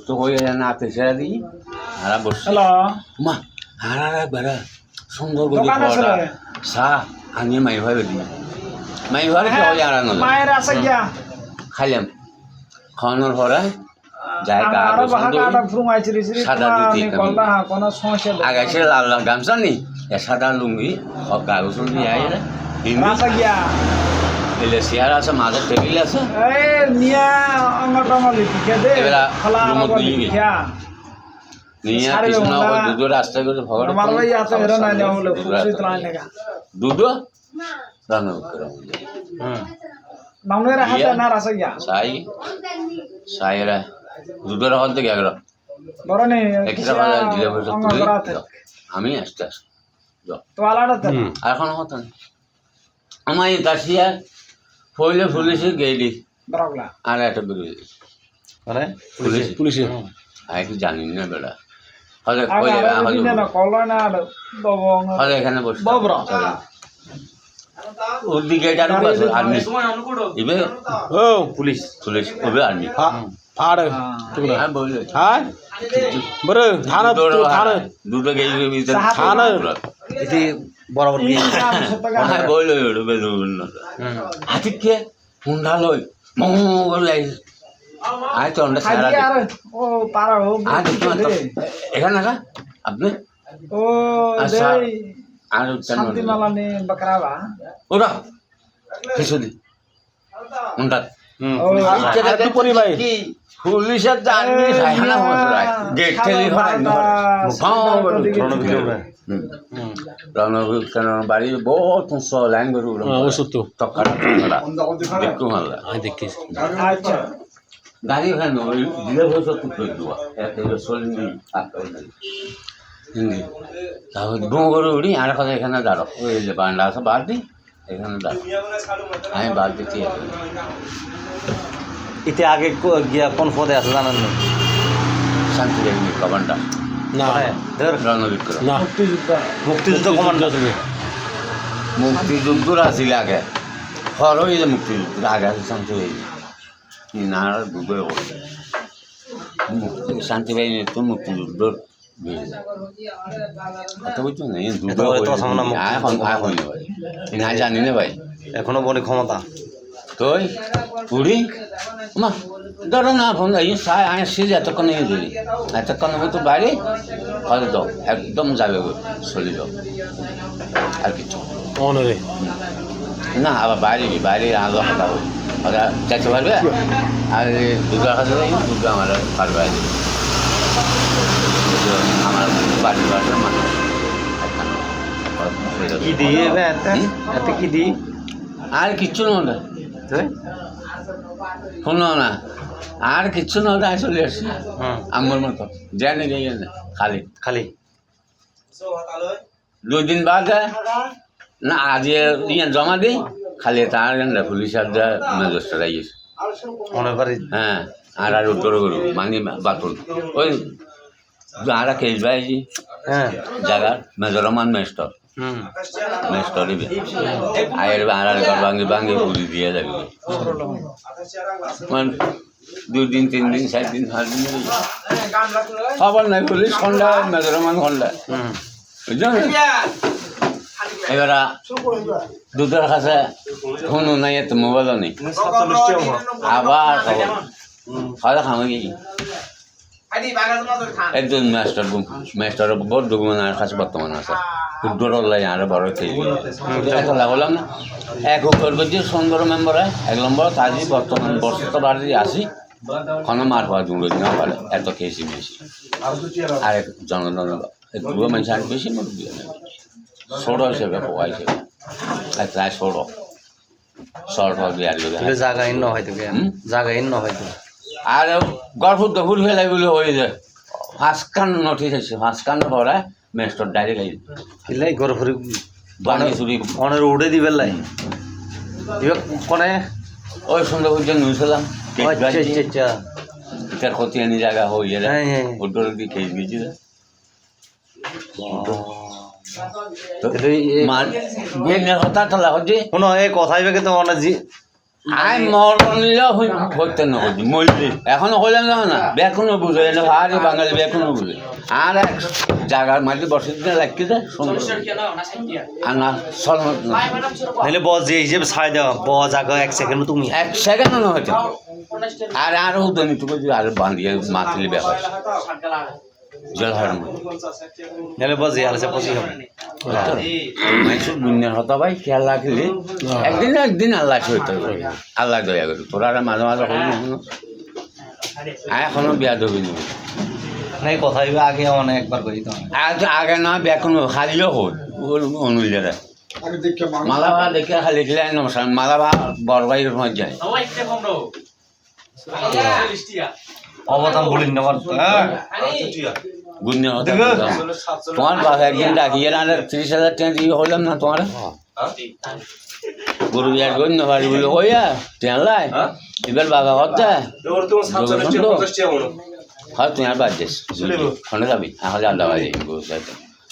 সুস্থ হয়ে না তেসরা দিই হারা বসছে মা হারা বেড়া সুন্দর করে পড়া চা আনিয়ে মাই ভাই বেদি মাই ভাই কেউ আর না খাইলাম খাওয়ানোর পরে যাই সাদা ধুতি আগাইছে লাল লাল গামছা নি সাদা লুঙ্গি কাগজ দিয়ে আইলে এলে চেয়ার আছে মাঝে টেবিল আছে নিয়ে পিছনে দুটো রাস্তা করে দুটো রান্না করে সাইরা দুটো রাখার থেকে এগারো আমি আসতে আসি এখন কথা নেই আমার কাশিয়া ফইলে পুলিশে গেলি আর একটা বেরিয়ে পুলিশে আমি জানি না বেড়া হলে এখানে বসে ওর দিকে এটা আর্মি ইবে ও পুলিশ পুলিশ ওবে আর্মি দুটো গেছে বরাবর বইল হাতিকে হুন্ডা লই আয় তো এখানে না আপনি ওরা কিছুদিন হুন্ডা পুলিশের গেট ঠেলি বাড়ি বহুত উঁচ লাইন গরু গাড়ি ওখানে দিলে বছর হিন্দি তাহলে গরু উড়ি আর কথা এখানে দাঁড়ো ওই যে বান্ডা আছে বাদ দিই এখানে দাঁড়ো আমি বাদ দিচ্ছি এতে আগে গিয়া কোন পদে আছে জানেন না শান্তি দেয়নি কমান্ডার না রণবিক্রম না মুক্তিযুদ্ধ কমান্ডার তুমি মুক্তিযুদ্ধর আসিল আগে হর হয়ে যে মুক্তিযুদ্ধ আগে আছে শান্তি বাহিনী না ডুবে শান্তি বাহিনী তো মুক্তিযুদ্ধর কথা বুঝছো না এখন জানি না ভাই এখনো বলে ক্ষমতা তুই পুরি মা ধরো না ফোন আসছি এতক্ষণ দিলি এতক্ষণ তো বাইরে হয়তো দাও একদম যাবে চলে যাও আর কিছু না আবার বাইরে আলো হাঁটা হই ওরা যাইতে পারবে আর দুর্গার কাছে যাই দুর্গা আমার পারবে আমার বাড়ির বাড়ির মানুষ কি দিয়ে এতে কি দিই আর কিচ্ছু না শুনো না আর কিচ্ছু না আমি চলে আসছি আমার মতো জানি খালি খালি 2 দিন বাদ না আজ জমা দিই খালি তার পুলিশের ম্যাজিস্ট্রেট আইস হ্যাঁ আর উত্তর করু মানে বাতুল ওই আর কেস বাইছি হ্যাঁ জায়গার মেজরমান মেস্টর মেস্টরি আয়ের আর ভাঙি পুলি দিয়ে যাবে মানে 2 দিন 3 দিন 4 দিন 5 দিন খবর নাই পুলিশ খন্ডা মেজরমান খন্ডা বুঝছো এবার দুধের কাছে ফোনও নাই এত মোবাইলও নেই আবার খবর খাওয়া খাওয়া গিয়ে একজন মাস্টার বহুত ডকুমেন্ট কাছে বর্তমান আছে উদ্যোগ লাই আর বড় লাগলাম না এক করবে 15 মেম্বার হয় 1 নম্বর আজি বর্তমান বর্ষত বাড়ি আসি কোনো মার পাওয়া জুড়ে না পারে এত খেয়েছি বেশি আর জনগণ দুটো মানুষ আর বেশি মুরব্বী ছোট হিসেবে পোয়া হিসেবে প্রায় ছোট শর্ট হবে আর জায়গাহীন হয়তো জায়গাহীন হয়তো আর গল্প দফুর ফেলে বলে হয়ে যায় 5 কান নোটিস আছে 5 কান পরে মেস্টর ডাইরেক্ট আই ইলাই ঘর ফুরি বানি চুরি অনের উড়ে দিবে লাই ইবে কোনে ওই সুন্দর করে নিউছিলাম আচ্ছা আচ্ছা এটা ক্ষতি আনি জায়গা হয়ে যায় হ্যাঁ ওটার দিকে খেয়ে গেছি তো মাল বেনের কথা তো লাগছে কোনো এই কথাই বেগে তো অনেক জি আই মরণিলেও হইতে না হইতে মরলি এখনো হইলাম না বেখনো বুঝে না ভারী বাঙালি বেখনো বুঝে আর এক জায়গার মাঝে বসে দিনে লাগতে যায় সুন্দর আর না সলমত না নাহলে বস যে হিসেবে ছাই দেওয়া বস আগে 1 সেকেন্ড তুমি 1 সেকেন্ডও না হইতে আর আরও উদনি টুকু আর বান্ধিয়ে মাতলি ব্যাপার জলহার নাহলে বস যে আলসে পছি হবে মানুষের দুনিয়ার হতা ভাই খেয়াল রাখলে একদিন না একদিন আল্লাহ হইতে আল্লাহ দয়া করে তোরা আর মাঝে মাঝে হল না এখনো বিয়া দেবি না নাই কথা হইবে আগে অনেকবার কই তো আগে না বেখন খালিও হল অনুযায়ী মালাবা দেখে খালি দিলে নমস্কার মালাবা বড়বাইয়ের সময় যায় অবদান বলিন না গুণ হতে তোমার পাশে একদিন ডাকিয়ে না 30,000 টাকা দিয়ে হলাম না তোমার গরু বিয়ার গণ্য বাড়ি বলে কইয়া টেনলাই এবার বাবা কথা হয় তুই আর বাদ দিস ফোনে যাবি এখন আড্ডা বাজে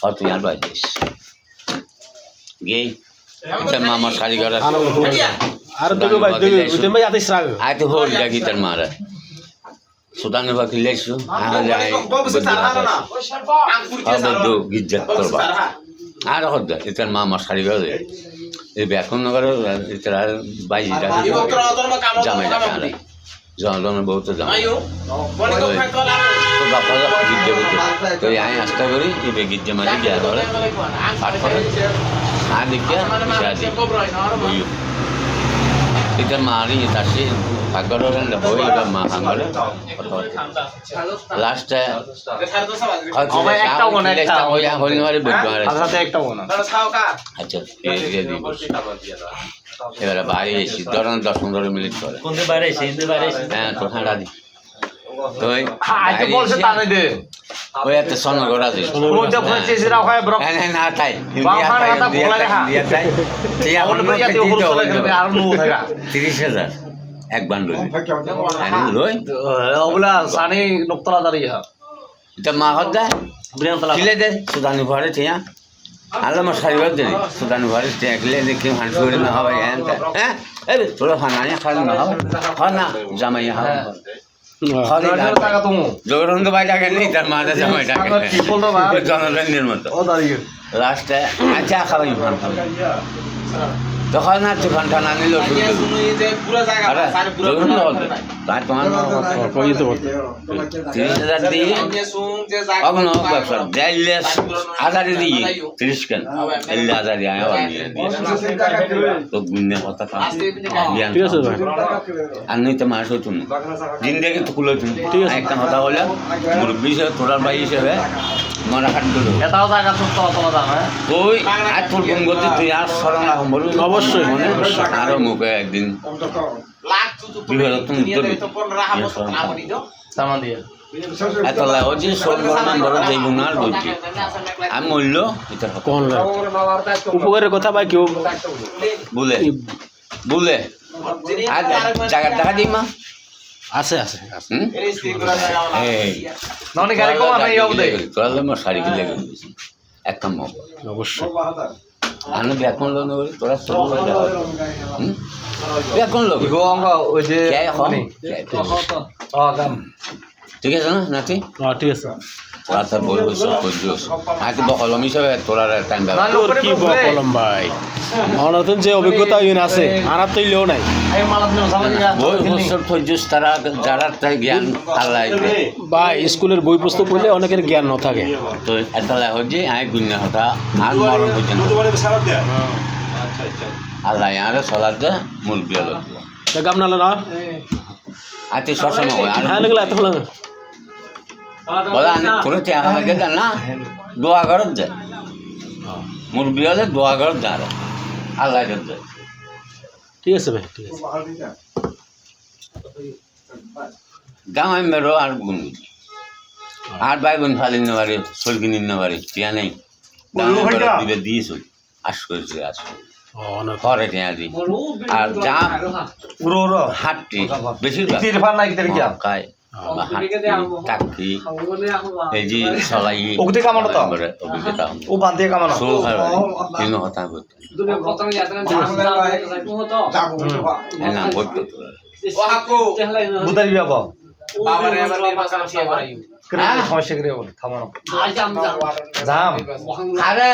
হয় তুই আর বাদ দিস গেই মামার শাড়ি করা আয় তো হোল ডাকি তার মারা সুদানে বাকি লেসু গিজ্জাত করবা আর হদ এটার মামার শাড়ি করে এই ব্যাখন নগর এটার বাইশ টাকা জামাই টাকা জনগণের বহুত জামাই তো বাপা গিজ্জা করতে তো আমি আস্থা করি এই গিজ্জা মাঝে বিয়া করে পাঠ করে আর দেখিয়া দিই বইও এটা মারি তাসি আগরে বই এটা মা হাঙ্গরে লাস্টে আমার একটা মনে একটা ওই হলি মারি বুঝবারে আচ্ছা একটা মনে আচ্ছা এই দিয়ে দিব এবারে বাইরে এসে ধরেন 10-15 মিনিট করে কোন দিকে বাইরে এসে ইন্দে বাইরে এসে হ্যাঁ তো ঠান্ডা দি তো আইতে বলছে তানে দে ওই এত সনগর আছে কোন যে ফোন চেছিরা হয় ব্রক হ্যাঁ না তাই ইন্ডিয়া তাই ইন্ডিয়া ওন বইয়া তে ওর চলে গেল আর নো থাকা 30,000 এক বান্ডল লই ওগুলা সানি নকতলা দাঁড়িয়ে এটা মা হদা ব্রিয়ানতলা কিলে দে সুদানি ভরে তিয়া আলো মা সারিবার দে সুদানি ভরে তিয়া কিলে দে কি হান করে না হবে হ্যাঁ এই তোরা ফানানি খাল না হবে না জামাই হবে টাকা তুমি জগরন তো বাইটা গেল তার মাঝে জামাই টাকা কি বলতো বা জনগণের মতো ও দাঁড়িয়ে লাস্টে আচ্ছা খাবাই ফান খাবে তখন না তুফান টানা নিল তার তোমার 30,000 দিয়ে অগ্ন ব্যবসা দেড় হাজারে দিয়ে 30 কেন 1,000 আয় তো গুণের কথা আর নই তো মাস হতো না জিন্দেগি তো খুলে একটা কথা হলে মুরব্বী হিসেবে তোরার ভাই হিসেবে মনে হাট দিল এটাও জায়গা সত্য অতটা হ্যাঁ তুই আজ তোর গুণ করতে তুই আর স্মরণ রাখুন বলুন অবশ্যই মনে আরো মুখে একদিন সামান দিয়ে এত লাগছে সরকার নাম্বার যে গুণার বলছি আমি মূল্য এটা কোন উপকারের কথা ভাই কেউ বলে বলে আর জায়গা টাকা দিই মা আছে আছে এই ননি গাড়ি কম আমি ইও দে তোরা আমার শাড়ি গিলে গেছি একটা মগ অবশ্যই আমি বেকন লোন করি তোরা সব বেকন লোক গো অঙ্গ ওই যে গাম ঠিক আছে না নাতি ঠিক আছে রাস্তা বই বই সব করছিস আজকে বকলম হিসাবে তোরা টাইম ব্যবহার তোর কি বকলম ভাই নতুন যে অভিজ্ঞতা ইউন আছে আর তো ইলেও নাই এই মালাত নিও সামনে বই বছর করছিস তারা যারা তাই জ্ঞান আল্লাহ ভাই স্কুলের বই পুস্তক পড়লে অনেকের জ্ঞান ন থাকে তো এটা লাগে যে আই গুণা কথা আর মরণ পর্যন্ত আল্লাহ আর সলাতে মূল বিয়াল গাম না না আতে সবসময় হয় আর হ্যাঁ লাগলা এত লাগা বলা আমি কোনো টাকা লাগে না দোয়া করত যায় মূল বিয়ালে দোয়া করত যায় আল্লাহ করতে ঠিক আছে ভাই ঠিক আছে গাঁও আমি বেরো আর গুণ আর ভাই বোন ফালি নেবারে সলকি নেবারে টিয়া নেই দিবে দিয়েছিল আস করেছে আস ঘরে টিয়া দিই আর যা পুরো হাটটি বেশিরভাগ তিরফান নাই কিতে কি খায় কাকি এই যে চলাই উগতে কামানো তো? অভিজ্ঞতা ও বান্ধে কামানো চোখ আর কিন্তু হতা করতো না করতো বুদারি বিয়া বাবা সমস্যা করে বল থামানো জাম আরে